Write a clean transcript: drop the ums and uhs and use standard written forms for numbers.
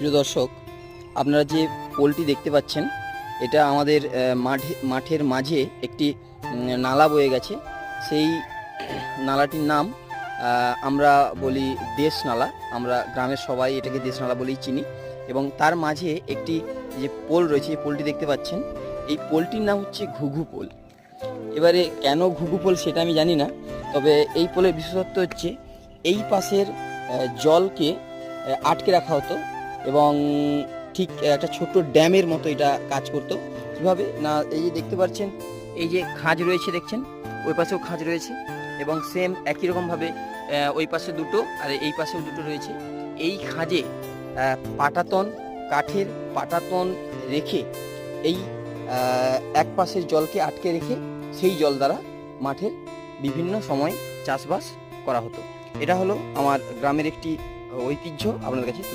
প্রিয় দর্শক, আপনারা যে পোলটি দেখতে পাচ্ছেন, এটা আমাদের মাঠের মাঝে একটি নালা বয়ে গেছে। সেই নালাটির নাম আমরা বলি দেশ নালা। আমরা গ্রামের সবাই এটাকে দেশ নালা বলেই চিনি। এবং তার মাঝে একটি যে পোল রয়েছে, এই পোলটি দেখতে পাচ্ছেন, এই পোলটির নাম হচ্ছে ঘুঘু পোল। এবারে কেন ঘুঘু পোল সেটা আমি জানি না, তবে এই পোলের বিশেষত্ব হচ্ছে এই পাশের জলকে আটকে রাখা হতো এবং ঠিক একটা ছোট্ট ড্যামের মতো এটা কাজ করতো। কীভাবে না, এই যে দেখতে পাচ্ছেন, এই যে খাঁজ রয়েছে দেখছেন, ওই পাশেও খাঁজ রয়েছে এবং সেম একই রকমভাবে ওই পাশে দুটো আর এই পাশেও দুটো রয়েছে। এই খাঁজে পাটাতন, কাঠের পাটাতন রেখে এই এক পাশের জলকে আটকে রেখে সেই জল দ্বারা মাঠের বিভিন্ন সময় চাষবাস করা হতো। এটা হলো আমার গ্রামের একটি ঐতিহ্য আপনাদের কাছে তুলে